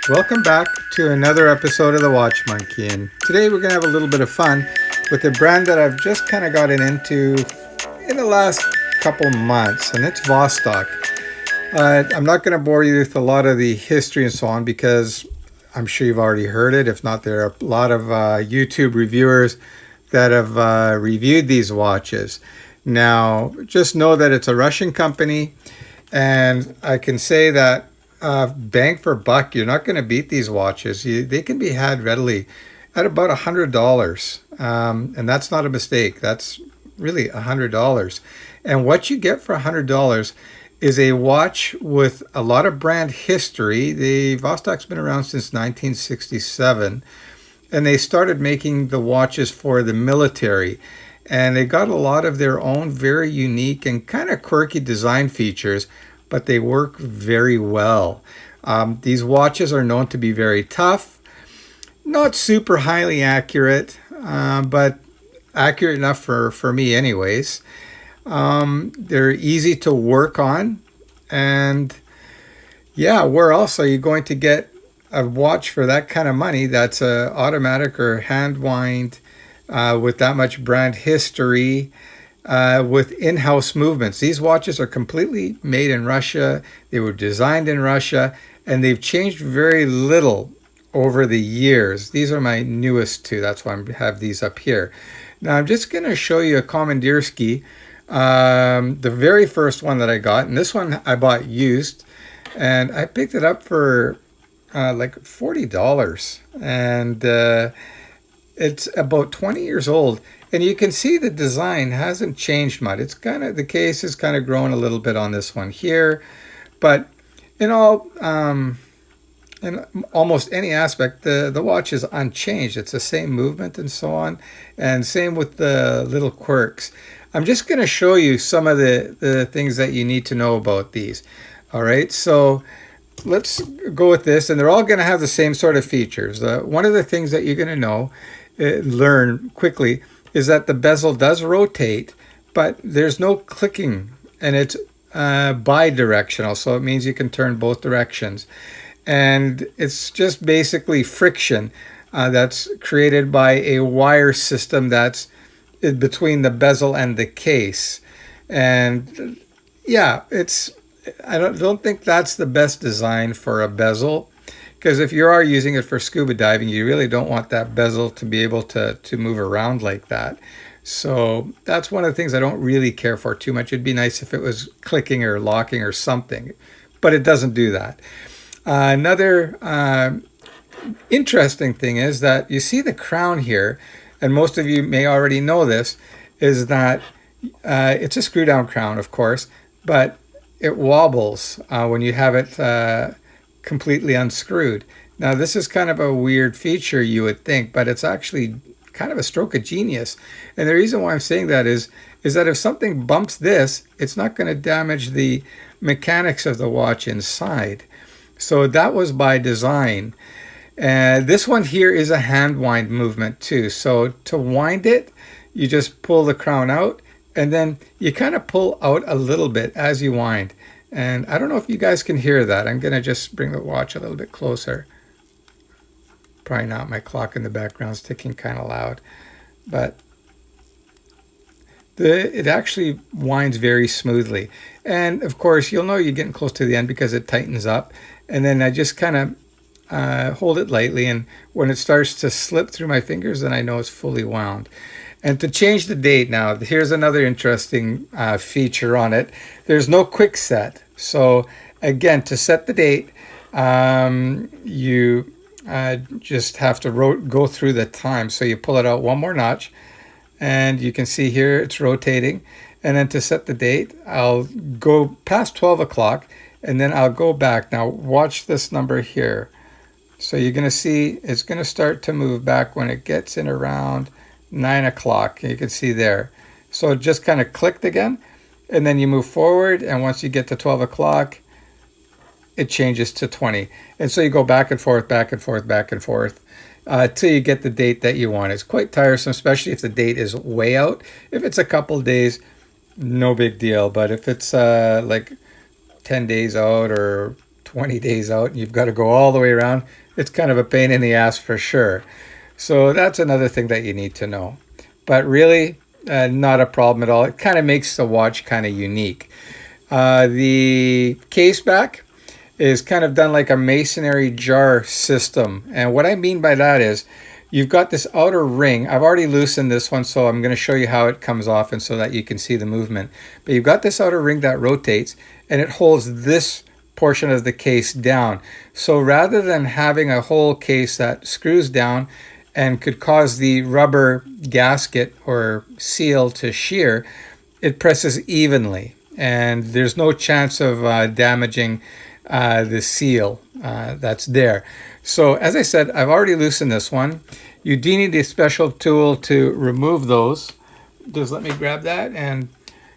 Welcome back to another episode of the Watch Monkey, and today we're going to have a little bit of fun with a brand that I've just kind of gotten into in the last couple months, and it's Vostok. I'm not going to bore you with a lot of the history and so on because I'm sure you've already heard it. If not, there are a lot of YouTube reviewers that have reviewed these watches. Now, just know that it's a Russian company, and I can say that bang for buck, you're not going to beat these watches. They can be had readily at about $100, and that's not a mistake. That's really $100. And what you get for $100 is a watch with a lot of brand history. The Vostok's been around since 1967, and they started making the watches for the military. And they got a lot of their own very unique and kind of quirky design features, but they work very well. These watches are known to be very tough, not super highly accurate, but accurate enough for me anyways. They're easy to work on, and yeah, where else are you going to get a watch for that kind of money that's automatic or hand wind with that much brand history? With in-house movements. These watches are completely made in Russia. They were designed in Russia, and they've changed very little over the years. These are my newest two. That's why I have these up here. Now I'm just going to show you a Komandirskie, the very first one that I got. And this one I bought used, and I picked it up for like $40. And it's about 20 years old. And you can see the design hasn't changed much. It's kind of, the case is kind of grown a little bit on this one here, but in all, in almost any aspect, the watch is unchanged. It's the same movement and so on, and same with the little quirks. I'm just going to show you some of the things that you need to know about these. All right, so let's go with this, and they're all going to have the same sort of features. One of the things that you're going to know, learn quickly, is that the bezel does rotate, but there's no clicking, and it's bi-directional, so it means you can turn both directions. And it's just basically friction that's created by a wire system that's in between the bezel and the case. And yeah, I don't think that's the best design for a bezel, because if you are using it for scuba diving, you really don't want that bezel to be able to move around like that. So that's one of the things I don't really care for too much. It'd be nice if it was clicking or locking or something, but it doesn't do that. Another interesting thing is that you see the crown here, and most of you may already know this, is that it's a screw down crown, of course, but it wobbles when you have it completely unscrewed. Now, this is kind of a weird feature, you would think, but it's actually kind of a stroke of genius. And the reason why I'm saying that is that if something bumps this, it's not going to damage the mechanics of the watch inside. So that was by design. And this one here is a hand wind movement too. So to wind it, you just pull the crown out, and then you kind of pull out a little bit as you wind. And I don't know if you guys can hear that. I'm going to just bring the watch a little bit closer. Probably not. My clock in the background is ticking kind of loud. But it actually winds very smoothly. And of course, you'll know you're getting close to the end because it tightens up. And then I just kind of hold it lightly. And when it starts to slip through my fingers, then I know it's fully wound. And to change the date now, here's another interesting feature on it. There's no quick set. So again, to set the date, you just have to go through the time. So you pull it out one more notch, and you can see here it's rotating. And then to set the date, I'll go past 12 o'clock, and then I'll go back. Now watch this number here. So you're going to see it's going to start to move back when it gets in around 9 o'clock. You can see there. So it just kind of clicked again, and then you move forward, and once you get to 12 o'clock, it changes to 20. And so you go back and forth, back and forth, back and forth, till you get the date that you want. It's quite tiresome, especially if the date is way out. If it's a couple days, no big deal. But if it's like 10 days out or 20 days out and you've got to go all the way around, it's kind of a pain in the ass for sure. So that's another thing that you need to know. But really, not a problem at all. It kind of makes the watch kind of unique. The case back is kind of done like a masonry jar system. And what I mean by that is you've got this outer ring. I've already loosened this one, so I'm going to show you how it comes off and so that you can see the movement. But you've got this outer ring that rotates and it holds this portion of the case down. So rather than having a whole case that screws down and could cause the rubber gasket or seal to shear, it presses evenly. And there's no chance of damaging the seal that's there. So as I said, I've already loosened this one. You do need a special tool to remove those. Just let me grab that, and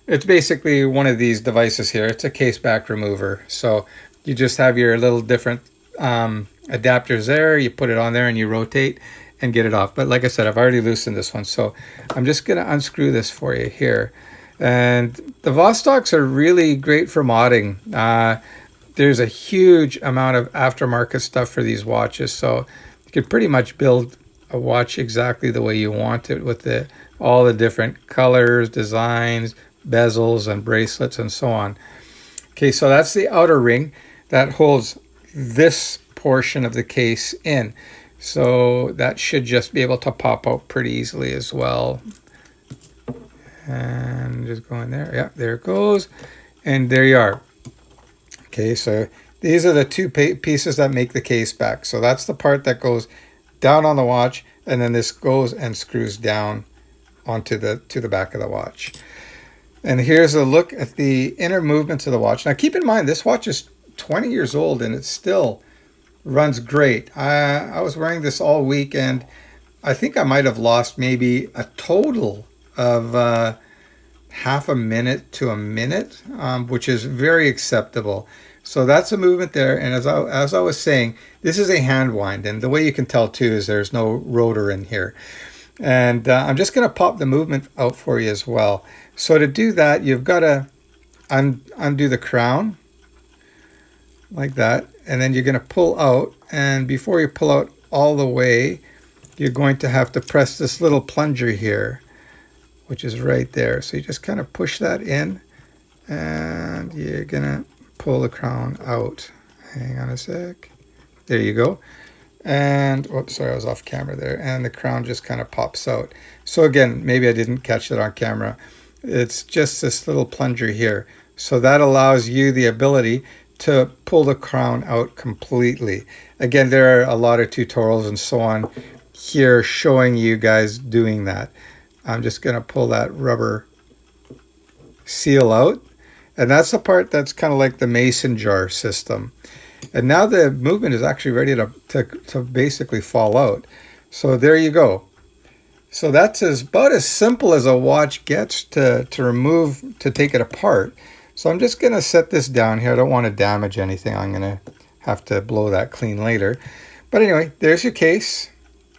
it's basically one of these devices here. It's a case back remover. So you just have your little different adapters there. You put it on there and you rotate and get it off. But like I said, I've already loosened this one. So I'm just going to unscrew this for you here. And the Vostoks are really great for modding. There's a huge amount of aftermarket stuff for these watches. So you could pretty much build a watch exactly the way you want it with all the different colors, designs, bezels, and bracelets, and so on. Okay, so that's the outer ring that holds this portion of the case in. So that should just be able to pop out pretty easily as well. And just go in there. Yeah, there it goes. And there you are. Okay, so these are the two pieces that make the case back. So that's the part that goes down on the watch, and then this goes and screws down onto the back of the watch. And here's a look at the inner movements of the watch. Now keep in mind, this watch is 20 years old and it still runs great. I was wearing this all week, and I think I might have lost maybe a total of half a minute to a minute, which is very acceptable. So that's a movement there. And as I was saying, this is a hand wind. And the way you can tell too is there's no rotor in here. And I'm just going to pop the movement out for you as well. So to do that, you've got to undo the crown like that. And then you're going to pull out. And before you pull out all the way, you're going to have to press this little plunger here, which is right there. So you just kind of push that in, and you're going to pull the crown out. Hang on a sec. There you go. And, oops, sorry, I was off camera there. And the crown just kind of pops out. So again, maybe I didn't catch that on camera. It's just this little plunger here. So that allows you the ability to pull the crown out completely. Again, there are a lot of tutorials and so on here showing you guys doing that. I'm just going to pull that rubber seal out. And that's the part that's kind of like the mason jar system. And now the movement is actually ready to basically fall out. So there you go. So that's about as simple as a watch gets to remove, to take it apart. So I'm just going to set this down here. I don't want to damage anything. I'm going to have to blow that clean later. But anyway, there's your case.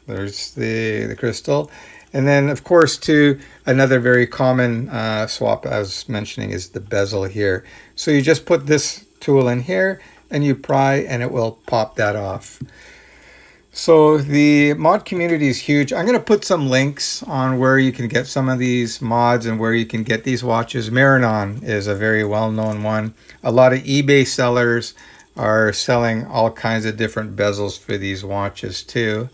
There's the crystal. And then, of course, too, another very common swap I was mentioning is the bezel here. So you just put this tool in here and you pry and it will pop that off. So the mod community is huge. I'm going to put some links on where you can get some of these mods and where you can get these watches. Maranon is a very well-known one. A lot of eBay sellers are selling all kinds of different bezels for these watches too.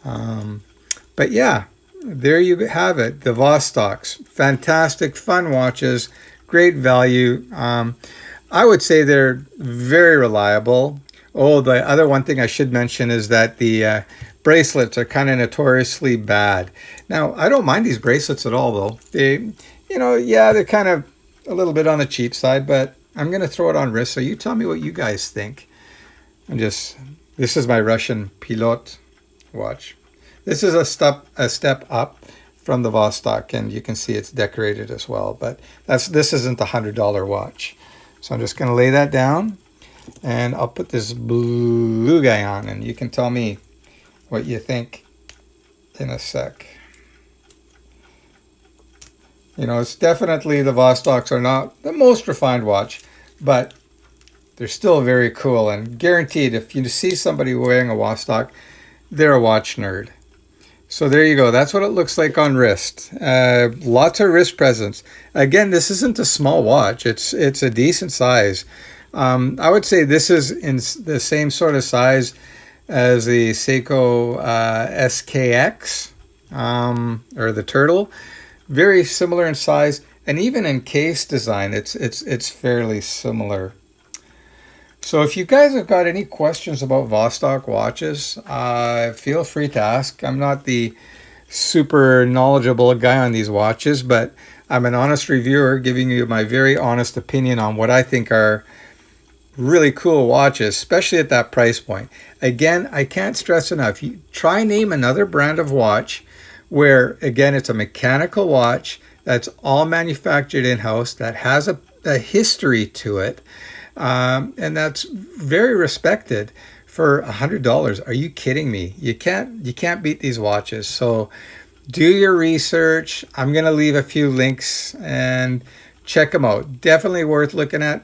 But yeah, there you have it. The Vostoks, fantastic, fun watches, great value. I would say they're very reliable. Oh, the other one thing I should mention is that the bracelets are kind of notoriously bad. Now, I don't mind these bracelets at all, though. They, yeah, they're kind of a little bit on the cheap side, but I'm going to throw it on wrist. So you tell me what you guys think. This is my Russian Pilot watch. This is a step up from the Vostok, and you can see it's decorated as well. But this isn't the $100 watch. So I'm just going to lay that down, and I'll put this blue guy on, and you can tell me what you think in a sec. It's definitely, the Vostoks are not the most refined watch, but they're still very cool, and guaranteed if you see somebody wearing a Vostok, they're a watch nerd. So there you go. That's what it looks like on wrist. Lots of wrist presence. Again, this isn't a small watch. It's a decent size. I would say this is in the same sort of size as the Seiko SKX or the Turtle. Very similar in size, and even in case design, it's fairly similar. So if you guys have got any questions about Vostok watches, feel free to ask. I'm not the super knowledgeable guy on these watches, but I'm an honest reviewer giving you my very honest opinion on what I think are really cool watches, especially at that price point. Again, I can't stress enough. You try name another brand of watch where, again, it's a mechanical watch that's all manufactured in-house, that has a history to it, and that's very respected for $100. Are you kidding me? You can't beat these watches. So do your research. I'm going to leave a few links and check them out. Definitely worth looking at.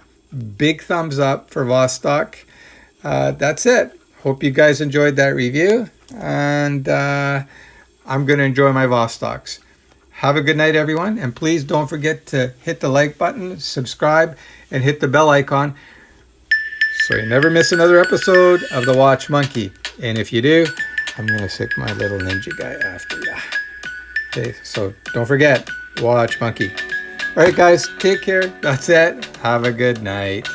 Big thumbs up for Vostok. That's it. Hope you guys enjoyed that review, and I'm going to enjoy my Vostoks. Have a good night, everyone, and please don't forget to hit the like button, subscribe, and hit the bell icon so you never miss another episode of The Watch Monkey. And if you do, I'm going to stick my little ninja guy after you. Okay, so don't forget, Watch Monkey. All right, guys, take care. That's it. Have a good night.